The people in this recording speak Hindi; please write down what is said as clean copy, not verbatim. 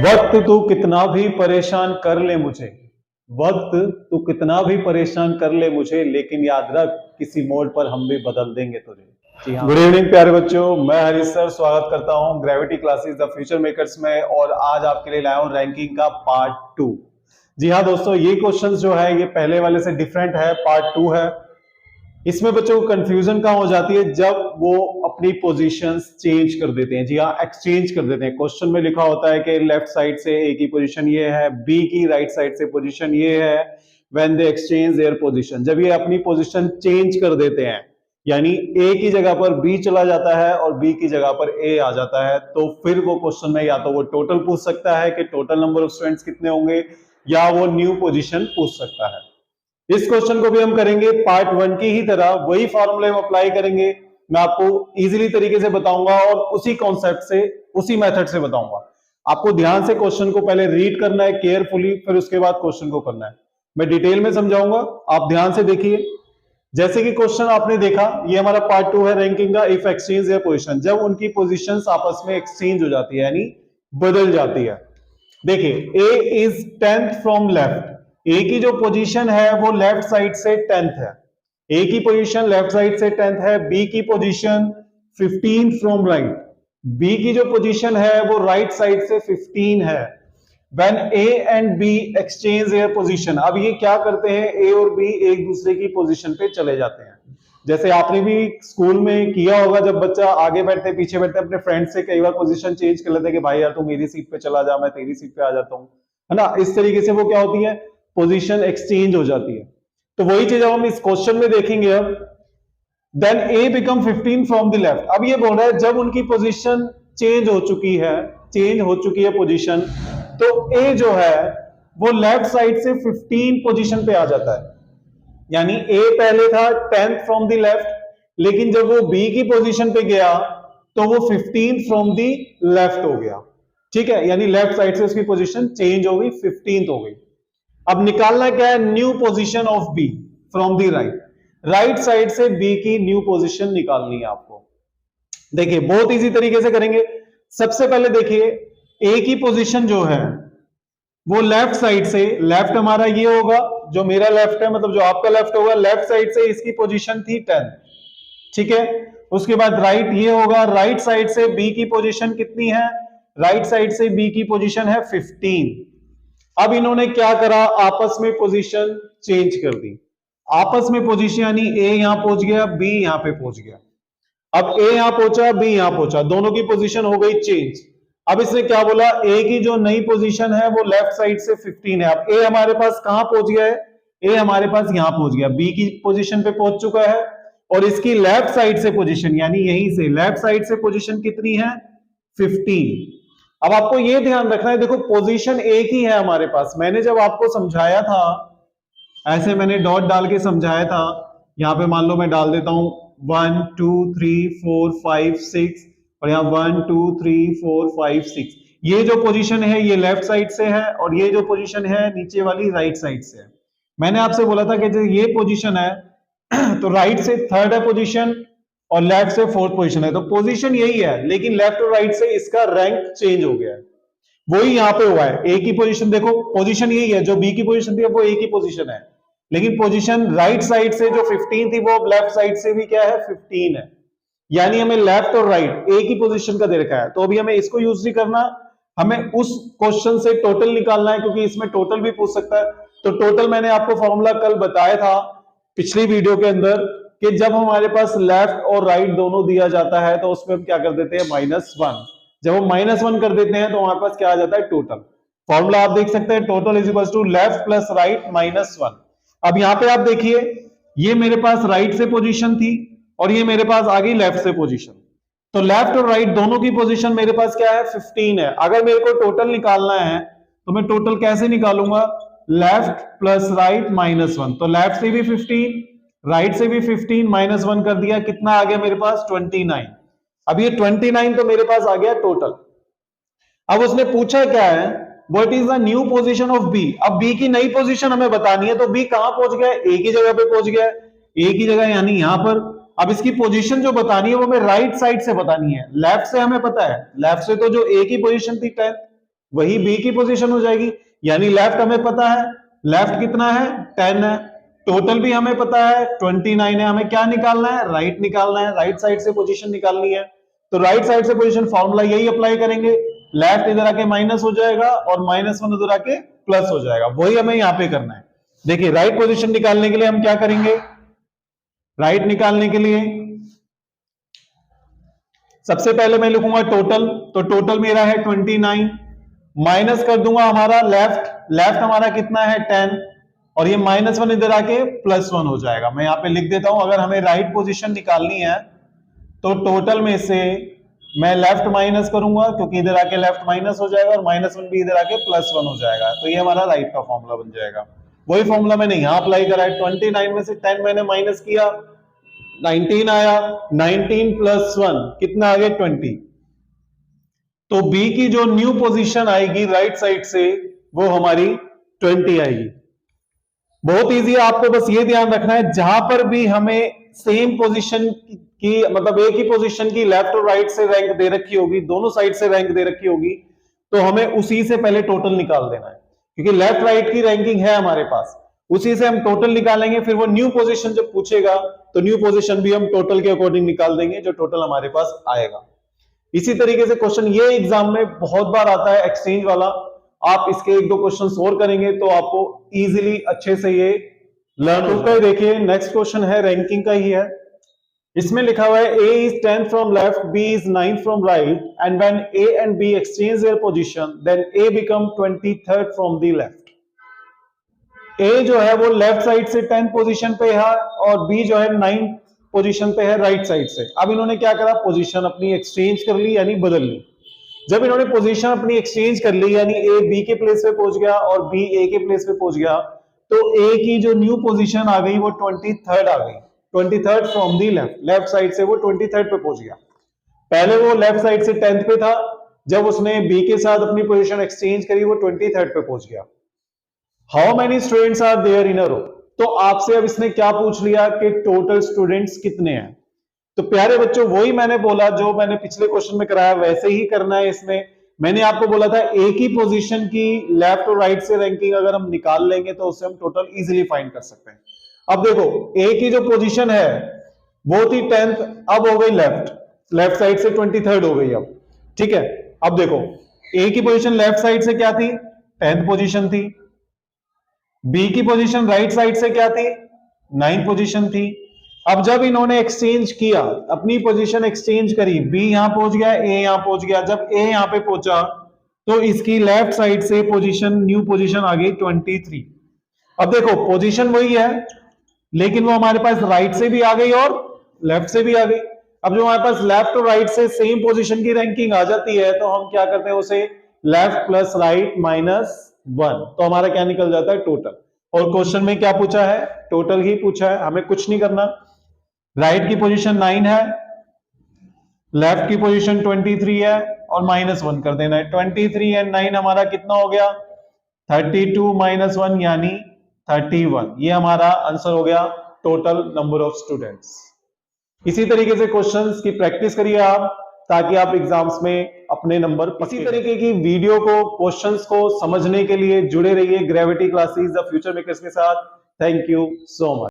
वक्त तू कितना भी परेशान कर ले मुझे, वक्त तू कितना भी परेशान कर ले मुझे, लेकिन याद रख किसी मोड़ पर हम भी बदल देंगे तुझे। जी हाँ, गुड इवनिंग प्यारे बच्चों, मैं हरीश सर स्वागत करता हूं gravity classes the future makers में। और आज आपके लिए लाया हूं रैंकिंग का पार्ट 2। जी हाँ दोस्तों, ये क्वेश्चंस जो है ये पहले वाले से डिफरेंट है, पार्ट 2 है। इसमें बच्चों को कंफ्यूजन कहां हो जाती है, जब वो अपनी पोजीशंस चेंज कर देते हैं। जी हाँ, एक्सचेंज कर देते हैं। क्वेश्चन में लिखा होता है कि लेफ्ट साइड से ए की पोजीशन ये है, बी की राइट साइड से पोजीशन ये है। When they exchange their position, जब ये अपनी पोजीशन चेंज कर देते हैं, यानी ए की जगह पर बी चला जाता है और बी की जगह पर ए आ जाता है, तो फिर वो क्वेश्चन में या तो वो टोटल पूछ सकता है कि टोटल नंबर ऑफ स्टूडेंट्स कितने होंगे, या वो न्यू पोजीशन पूछ सकता है। इस क्वेश्चन को भी हम करेंगे पार्ट 1 की ही तरह, वही फॉर्मूले हम अप्लाई करेंगे। मैं आपको इजीली तरीके से बताऊंगा और उसी कॉन्सेप्ट से, उसी मेथड से बताऊंगा। आपको ध्यान से क्वेश्चन को पहले रीड करना है केयरफुली, फिर उसके बाद क्वेश्चन को करना है। मैं डिटेल में समझाऊंगा, आप ध्यान से देखिए। जैसे कि क्वेश्चन आपने देखा, ये हमारा पार्ट 2 है रैंकिंग का। इफ एक्सचेंज या पोजीशन, जब उनकी पोजीशंस आपस में एक्सचेंज हो जाती है, यानी बदल जाती है। देखिए, ए इज 10th फ्रॉम लेफ्ट। ए की जो पोजीशन है वो लेफ्ट साइड से 10th है। ए की पोजीशन लेफ्ट साइड से 10th है। बी की पोजीशन 15 फ्रॉम राइट। बी की जो पोजीशन है वो राइट साइड से 15 है। When A and B exchange their position, अब ये क्या करते हैं, ए और बी एक दूसरे की पोजीशन पे चले जाते हैं। जैसे आपने भी स्कूल में किया होगा, जब बच्चा आगे बैठते पीछे बैठते अपने फ्रेंड से कई बार पोजीशन चेंज कर लेते हैं कि भाई यार तू मेरी सीट पे चला जा, मैं तेरी सीट पे आ जाता हूँ, है ना। इस तरीके से वो क्या होती है, पोजीशन एक्सचेंज हो जाती है। तो वही चीज हम इस क्वेश्चन में देखेंगे अब। Then A become 15 from the left. अब ये बोल रहा है जब उनकी पोजीशन चेंज हो चुकी है पोजीशन, तो ए जो है वो लेफ्ट साइड से 15 पोजीशन पे आ जाता है। यानी ए पहले था 10th फ्रॉम द लेफ्ट, लेकिन जब वो बी की पोजीशन पे गया तो वो 15 फ्रॉम द लेफ्ट हो गया। ठीक है, यानी लेफ्ट साइड से उसकी पोजीशन चेंज हो गई, 15th हो गई। अब निकालना क्या है, new position of B from the right. Right side से बी की न्यू पोजीशन निकालनी है आपको। देखिए, बहुत इजी तरीके से करेंगे। सबसे पहले देखिए, ए की पोजीशन जो है वो लेफ्ट साइड से, लेफ्ट हमारा ये होगा, जो मेरा लेफ्ट है मतलब जो आपका लेफ्ट होगा, लेफ्ट साइड से इसकी पोजीशन थी 10। ठीक है, उसके बाद राइट ये होगा, राइट साइड से बी की पोजीशन कितनी है, राइट साइड से बी की पोजीशन है 15। अब इन्होंने क्या करा, आपस में पोजीशन चेंज कर दी। आपस में पोजीशन यानी ए यहां पहुंच गया, बी यहां पे पहुंच गया। अब ए यहां पहुंचा, बी यहां पहुंचा, दोनों की पोजीशन हो गई चेंज। अब इसने क्या बोला, ए की जो नई पोजीशन है वो लेफ्ट साइड से 15 है। अब ए हमारे पास कहां पहुंच गया है, ए हमारे पास यहां पहुंच गया, बी की पोजीशन पे पहुंच चुका है। और इसकी लेफ्ट साइड से पोजीशन, यानी यहीं से लेफ्ट साइड से पोजीशन कितनी है, 15। अब आपको यह ध्यान रखना है, देखो पोजीशन एक ही है हमारे पास। मैंने जब आपको समझाया था, ऐसे मैंने डॉट डाल के समझाया था। यहां पे मान लो मैं डाल देता हूं 1 2 3 4 5 6, और यहाँ 1 2 3 4 5 6। ये जो पोजीशन है ये लेफ्ट साइड से है, और ये जो पोजीशन है नीचे वाली राइट साइड से है। मैंने आपसे बोला था कि जो ये पोजीशन है तो राइट से 3rd है पोजीशन, और लेफ्ट से 4th पोजीशन है। तो पोजीशन यही है, लेकिन लेफ्ट और राइट से इसका रैंक चेंज हो गया है। वही यहाँ पे हुआ है। ए की पोजीशन देखो, पोजीशन यही है, जो बी की पोजीशन थी वो ए की पोजीशन है, लेकिन पोजीशन राइट साइड से जो 15 थी वो लेफ्ट साइड से भी क्या है, 15 है। यानी हमें लेफ्ट और राइट एक ही पोजीशन का दे रखा है। तो अभी हमें इसको यूज नहीं करना, हमें उस क्वेश्चन से टोटल निकालना है, क्योंकि इसमें टोटल भी पूछ सकता है। तो टोटल मैंने आपको फॉर्मूला कल बताया था पिछली वीडियो के अंदर, कि जब हमारे पास लेफ्ट और राइट दोनों दिया जाता है तो उसमें हम क्या कर देते हैं, -1। जब हम -1 कर देते हैं तो हमारे पास क्या आ जाता है, टोटल। फॉर्मूला आप देख सकते हैं, total is equal to left plus right -1। अब यहां पे आप देखिए, ये मेरे पास राइट से पोजीशन थी और ये मेरे पास आ गई लेफ्ट से पोजीशन। तो लेफ्ट और राइट दोनों की पोजीशन मेरे पास क्या है, 15 है। अगर मेरे को टोटल निकालना है तो मैं टोटल कैसे निकालूंगा, लेफ्ट प्लस राइट -1। तो लेफ्ट से भी 15, राइट से भी 15, -1 कर दिया, कितना आ गया मेरे पास, 29। अब ये 29 तो मेरे पास आ गया टोटल। अब उसने पूछा क्या है, what is the new position of B. अब बी की नई पोजीशन हमें बतानी है, तो बी कहां पहुंच गया, ए की जगह पे पहुंच गया, ए की जगह यानी यहां पर। अब इसकी पोजीशन जो बतानी है वो हमें राइट साइड से बतानी है, लेफ्ट से हमें पता है, लेफ्ट से तो जो ए की पोजीशन थी 10th वही बी की पोजीशन हो जाएगी। यानी लेफ्ट हमें पता है, लेफ्ट कितना है 10 है, टोटल भी हमें पता है 29 है, हमें क्या निकालना है राइट निकालना है, राइट साइड से पोजीशन निकालनी है। तो राइट साइड से पोजीशन फॉर्मूला यही अप्लाई करेंगे, लेफ्ट इधर आके माइनस हो जाएगा और -1 उधर आके प्लस हो जाएगा, वही हमें यहां पे करना है। देखिए राइट पोजीशन निकालने के लिए हम क्या करेंगे, राइट निकालने के लिए सबसे पहले मैं लिखूंगा टोटल, तो टोटल मेरा है 29, माइनस कर दूंगा हमारा लेफ्ट, लेफ्ट हमारा कितना है 10 और ये -1 इधर आके +1 हो जाएगा। मैं यहां पे लिख देता हूं, अगर हमें राइट पोजीशन निकालनी है तो टोटल में से मैं लेफ्ट माइनस करूंगा क्योंकि इधर आके लेफ्ट माइनस हो जाएगा और -1 भी इधर आके +1 हो जाएगा, तो ये हमारा राइट का फॉर्मूला बन जाएगा। वही फॉर्मूला मैंने यहां अप्लाई करा है, 29 में से 10 मैंने माइनस किया, 19 आया, 19 + 1 कितना आ गया 20। तो बी की जो न्यू पोजीशन आएगी राइट साइड से वो हमारी 20 आएगी। बहुत इजी है, आपको बस ये ध्यान रखना है जहां पर भी हमें सेम पोजीशन की मतलब एक ही पोजीशन की लेफ्ट और राइट से रैंक दे रखी होगी, दोनों साइड से रैंक दे रखी होगी, तो हमें उसी से पहले टोटल निकाल देना है, क्योंकि लेफ्ट राइट की रैंकिंग है हमारे पास, उसी से हम टोटल निकालेंगे। फिर वो न्यू पोजीशन जब पूछेगा तो न्यू पोजीशन भी हम टोटल के अकॉर्डिंग निकाल देंगे, जो टोटल हमारे पास आएगा। इसी तरीके से क्वेश्चन ये एग्जाम में बहुत बार आता है एक्सचेंज वाला, आप इसके 1-2 क्वेश्चन और करेंगे तो आपको इजीली अच्छे से ये लर्न हो जाएगा। देखिए नेक्स्ट क्वेश्चन है रैंकिंग का ही है, इसमें लिखा हुआ है A is 10 from left, B is 9 from right, and when A and B exchange their position, then A become 23rd from the left. A जो है वो लेफ्ट साइड से 10 पोजीशन पे है और B जो है 9 पोजीशन पे है राइट साइड से। अब इन्होंने क्या करा, पोजीशन अपनी एक्सचेंज कर ली यानी बदल ली। जब इन्होंने पोजीशन अपनी एक्सचेंज कर ली यानी A B के प्लेस पे पहुंच गया और B A के प्लेस पे पहुंच गया, तो A की जो न्यू पोजीशन आ गई वो 23rd आ गई, 23rd from the left, left side से वो 23rd पे पहुंच गया। पहले वो लेफ्ट साइड से 10th पे था, जब उसने B के साथ अपनी पोजीशन एक्सचेंज करी वो 23rd पे पहुंच गया। How many students are there in a row, तो आपसे अब इसने क्या पूछ लिया कि टोटल स्टूडेंट्स कितने हैं। तो प्यारे बच्चों वही मैंने बोला जो मैंने पिछले क्वेश्चन में कराया वैसे ही करना है। इसमें मैंने आपको बोला था एक ही पोजीशन की लेफ्ट और राइट से रैंकिंग अगर हम निकाल लेंगे तो उससे हम टोटल इजीली फाइंड कर सकते हैं। अब देखो ए की जो पोजीशन है वो थी 10th, अब हो गई लेफ्ट, लेफ्ट साइड से 23rd हो गई अब, ठीक है। अब देखो ए की पोजीशन लेफ्ट साइड से क्या थी, 10th पोजीशन थी। बी की पोजीशन राइट साइड से क्या थी, 9th पोजीशन थी। अब जब इन्होंने एक्सचेंज किया, अपनी पोजीशन एक्सचेंज करी, बी यहां पहुंच गया, ए यहां पहुंच गया, जब ए यहां पे पहुंचा तो इसकी लेफ्ट साइड से पोजीशन न्यू पोजीशन आ गई 23। अब देखो पोजीशन वही है लेकिन वो हमारे पास राइट से भी आ गई और लेफ्ट से भी आ गई। अब जो हमारे पास लेफ्ट और राइट से सेम पोजीशन की रैंकिंग आ जाती है तो हम क्या करते हैं, उसे लेफ्ट प्लस राइट -1, तो हमारा क्या निकल जाता है टोटल। और क्वेश्चन में क्या पूछा है, टोटल ही पूछा है, हमें कुछ नहीं करना। राइट की पोजीशन 9 है, लेफ्ट की पोजीशन 23 है और -1 कर देना है। 23 एंड 9 हमारा कितना हो गया, 32 -1 यानी 31। ये हमारा आंसर हो गया टोटल नंबर ऑफ स्टूडेंट्स। इसी तरीके से क्वेश्चंस की प्रैक्टिस करिए आप, ताकि आप एग्जाम्स में अपने नंबर। इसी तरीके की वीडियो को, क्वेश्चंस को समझने के लिए जुड़े रहिए gravity classes the future makers के साथ। Thank you so much.